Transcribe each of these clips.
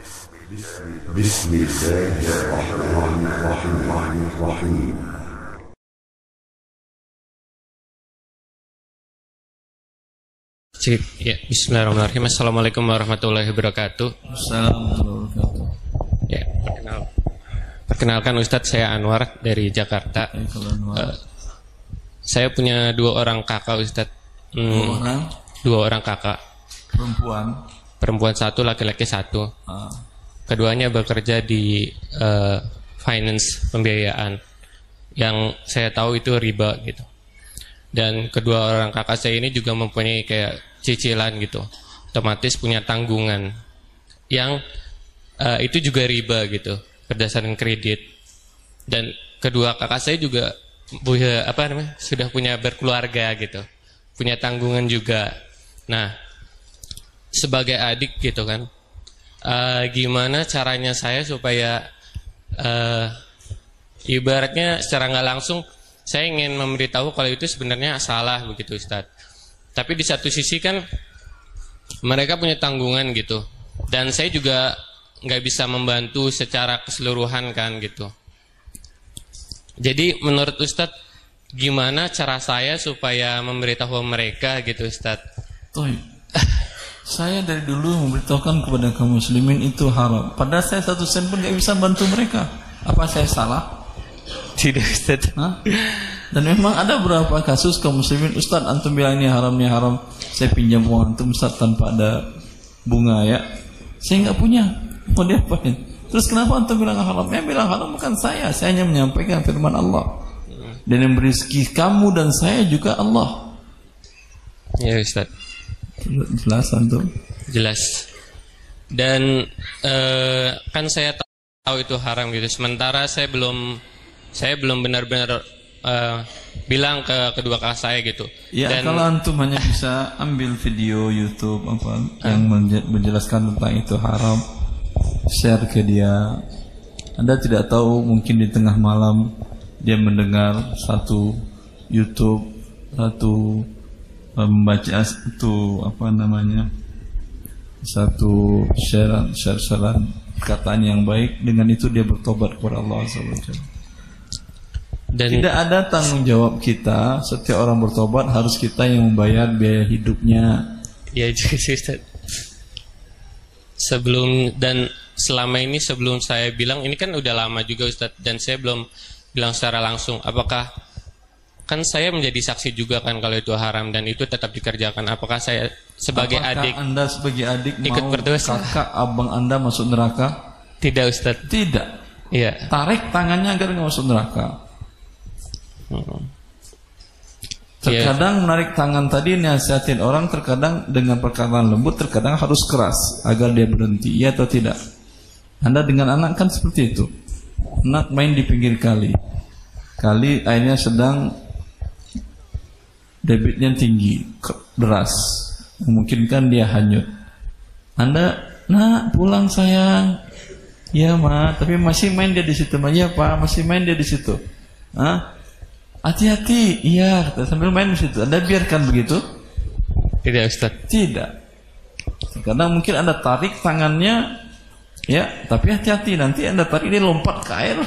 بسم الله الرحمن الرحيم. Ya, bismillahirrahmanirrahim. Assalamualaikum warahmatullahi wabarakatuh. Assalamualaikum warahmatullahi wabarakatuh. Ya, perkenalkan Ustadz, saya Anwar dari Jakarta. Saya punya 2 orang kakak Ustadz. 2 orang kakak. Perempuan 1, laki-laki 1. Keduanya bekerja di finance, pembiayaan. Yang saya tahu itu riba gitu. Dan kedua orang kakak saya ini juga mempunyai kayak cicilan gitu, otomatis punya tanggungan yang itu juga riba gitu, berdasarkan kredit. Dan kedua kakak saya juga sudah punya berkeluarga gitu, punya tanggungan juga. Nah, sebagai adik gitu kan, gimana caranya saya supaya ibaratnya secara nggak langsung saya ingin memberitahu kalau itu sebenarnya salah begitu Ustadz. Tapi di satu sisi kan mereka punya tanggungan gitu, dan saya juga nggak bisa membantu secara keseluruhan kan gitu. Jadi menurut Ustadz, gimana cara saya supaya memberitahu mereka gitu Ustadz? Saya dari dulu memberitahukan kepada kaum muslimin itu haram. Padahal saya 1 sen pun nggak bisa bantu mereka. Apa saya salah? Tidak Ustadz. Dan memang ada beberapa kasus kaum muslimin, Ustadz antum bilang ini haram, saya pinjam uang antum Ustadz tanpa ada bunga ya, saya nggak punya, mau diapain? Terus kenapa antum bilang haram? Yang bilang haram bukan saya hanya menyampaikan firman Allah. Dan yang berizki kamu dan saya juga Allah. Ya Ustadz. Jelas antum? Jelas. Dan kan saya tahu itu haram gitu. Sementara saya belum benar-benar bilang ke kedua kakak saya gitu. Ya, dan kalau antum hanya bisa ambil video YouTube yang menjelaskan tentang itu haram, share ke dia. Anda tidak tahu, mungkin di tengah malam dia mendengar satu YouTube, membaca satu share perkataan yang baik, dengan itu dia bertobat kepada Allah SWT. Dan tidak ada tanggung jawab kita, setiap orang bertobat harus kita yang membayar biaya hidupnya. Ya Ustaz. Selama ini sebelum saya bilang, ini kan udah lama juga Ustaz, dan saya belum bilang secara langsung. Apakah, kan saya menjadi saksi juga kan kalau itu haram dan itu tetap dikerjakan. Apakah saya sebagai adik, Anda sebagai adik ikut mau berdosa? Kakak abang Anda masuk neraka? Tidak Ustaz. Tidak. Iya. Tarik tangannya agar nggak masuk neraka. Terkadang menarik tangan tadi nasihatin orang, terkadang dengan perkataan lembut, terkadang harus keras agar dia berhenti, iya atau tidak? Anda dengan anak kan seperti itu. Anak main di pinggir kali airnya sedang debitnya tinggi, deras, memungkinkan dia hanyut. Anda, nak pulang sayang. Ya ma, tapi masih main dia di situ. Ya pak, masih main dia di situ. Hati-hati, iya, sambil main di situ. Anda biarkan begitu? Tidak Ustaz. Tidak. Kadang mungkin Anda tarik tangannya, ya, tapi hati-hati, nanti Anda tarik dia lompat ke air,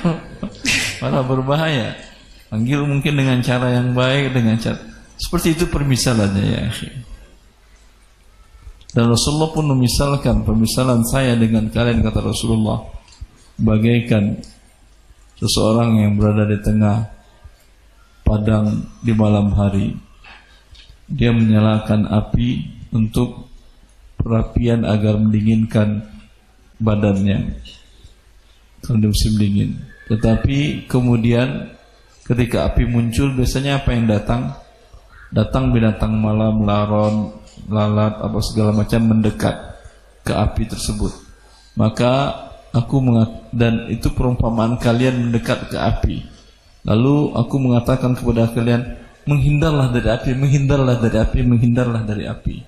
malah berbahaya. Panggil mungkin dengan cara yang baik, dengan cara seperti itu permisalannya ya. Dan Rasulullah pun memisalkan, permisalan saya dengan kalian, kata Rasulullah, bagaikan seseorang yang berada di tengah padang di malam hari. Dia menyalakan api untuk perapian agar mendinginkan badannya kalau di musim dingin. Tetapi kemudian ketika api muncul, biasanya apa yang datang? Datang binatang malam, laron, lalat, apa segala macam mendekat ke api tersebut. Maka dan itu perumpamaan kalian mendekat ke api. Lalu aku mengatakan kepada kalian, menghindarlah dari api, menghindarlah dari api, menghindarlah dari api.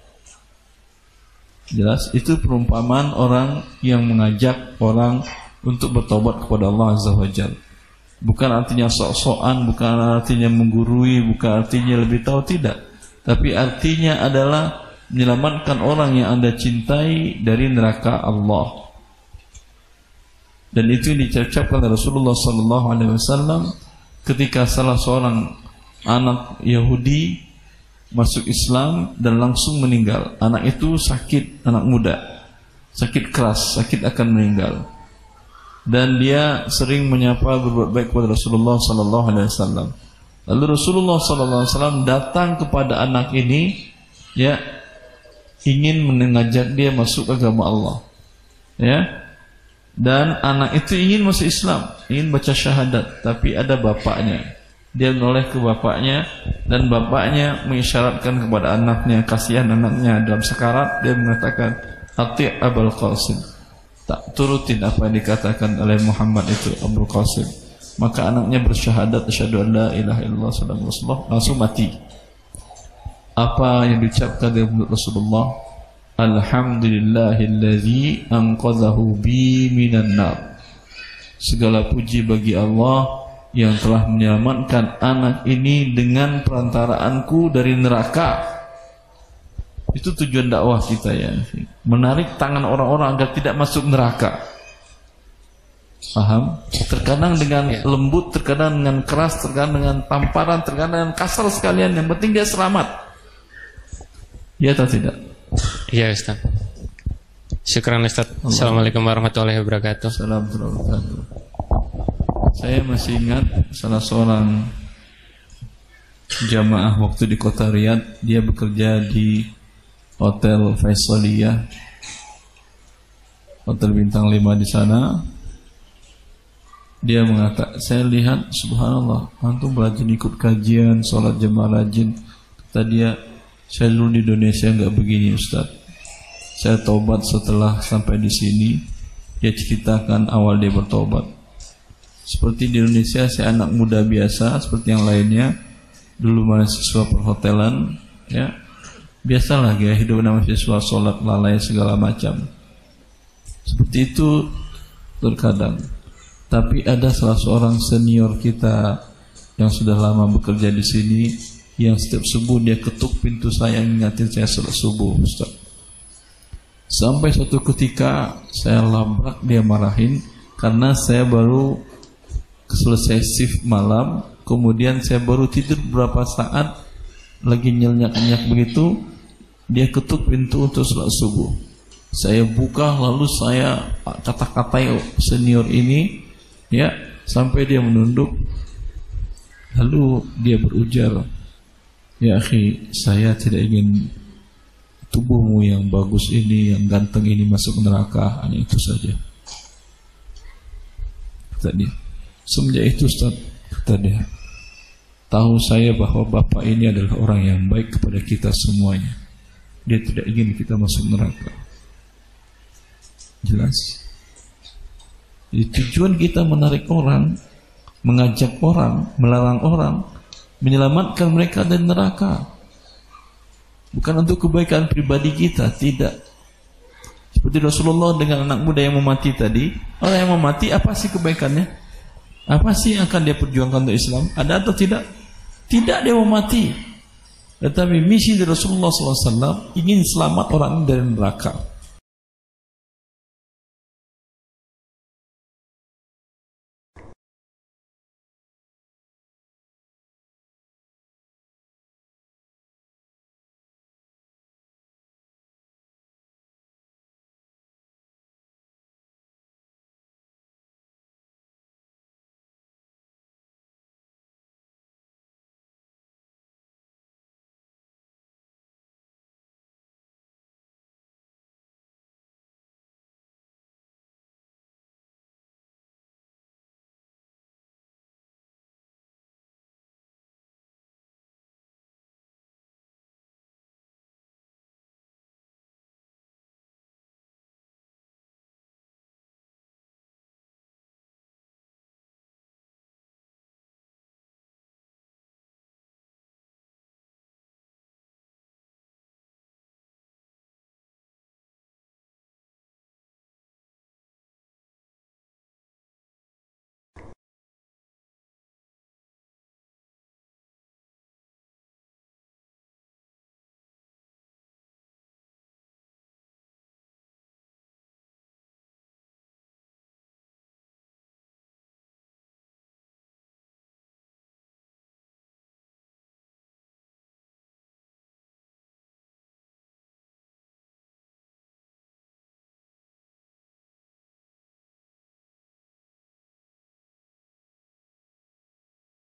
Jelas, itu perumpamaan orang yang mengajak orang untuk bertobat kepada Allah Azza wa Jalla. Bukan artinya sok-sokan, bukan artinya menggurui, bukan artinya lebih tahu, tidak. Tapi artinya adalah menyelamatkan orang yang Anda cintai dari neraka Allah. Dan itu diucapkan oleh Rasulullah SAW ketika salah seorang anak Yahudi masuk Islam dan langsung meninggal. Anak itu sakit, anak muda, sakit keras, sakit akan meninggal. Dan dia sering menyapa berbuat baik kepada Rasulullah SAW. Lalu Rasulullah SAW datang kepada anak ini, ya, ingin mengajak dia masuk agama Allah, ya. Dan anak itu ingin masuk Islam, ingin baca syahadat, tapi ada bapaknya. Dia menoleh ke bapaknya, dan bapaknya mengisyaratkan kepada anaknya, kasihan anaknya dalam sekarat. Dia mengatakan, Ati' Abul Qasim, tak turutin apa yang dikatakan oleh Muhammad itu Abul Qasim. Maka anaknya bersyahadat, asyhadu an la ilaha illallah sallallahu alaihi wasallam, langsung mati. Apa yang diucapkan dari Rasulullah? Alhamdulillahillazi anqadhahu bi minan nar. Segala puji bagi Allah yang telah menyelamatkan anak ini dengan perantaraanku dari neraka. Itu tujuan dakwah kita, ya. Menarik tangan orang-orang agar tidak masuk neraka. Paham? Terkadang dengan lembut, terkadang dengan keras, terkadang dengan tamparan, terkadang dengan kasar sekalian. Yang penting dia selamat. Ya atau tidak? Iya, Ustaz. Syukran, Ustaz. Assalamualaikum warahmatullahi wabarakatuh. Assalamualaikum warahmatullahi wabarakatuh. Saya masih ingat salah seorang jamaah waktu di kota Riyadh. Dia bekerja di Hotel Faisaliyah, hotel bintang 5 di sana. Dia mengatakan, saya lihat subhanallah, antum rajin ikut kajian, sholat jamaah rajin. Kata dia, saya dulu di Indonesia nggak begini, Ustaz. Saya taubat setelah sampai di sini. Dia ceritakan awal dia bertobat. Seperti di Indonesia, saya anak muda biasa seperti yang lainnya. Dulu mahasiswa perhotelan, ya. Biasalah gaya hidup mahasiswa, sholat lalai segala macam. Seperti itu terkadang. Tapi ada salah seorang senior kita yang sudah lama bekerja di sini, yang setiap subuh dia ketuk pintu saya, mengingatin saya sholat subuh, Ustaz. Sampai suatu ketika saya labrak, dia marahin karena saya baru selesai shift malam, kemudian saya baru tidur beberapa saat, lagi nyenyak-nyenyak begitu, dia ketuk pintu untuk sholat subuh. Saya buka, lalu saya kata-katai senior ini, ya, sampai dia menunduk. Lalu dia berujar, ya akhi, saya tidak ingin tubuhmu yang bagus ini, yang ganteng ini masuk neraka. Hanya itu saja. Kata dia. Semenjak itu, Ustaz, kata dia, tahu saya bahwa bapak ini adalah orang yang baik kepada kita semuanya. Dia tidak ingin kita masuk neraka. Jelas? Jadi tujuan kita menarik orang, mengajak orang, melarang orang, menyelamatkan mereka dari neraka. Bukan untuk kebaikan pribadi kita, tidak. Seperti Rasulullah dengan anak muda yang mau mati tadi. Orang yang mau mati, apa sih kebaikannya? Apa sih yang akan dia perjuangkan untuk Islam? Ada atau tidak? Tidak, dia mau mati. Tetapi misi dari Rasulullah SAW ingin selamat orang dari neraka.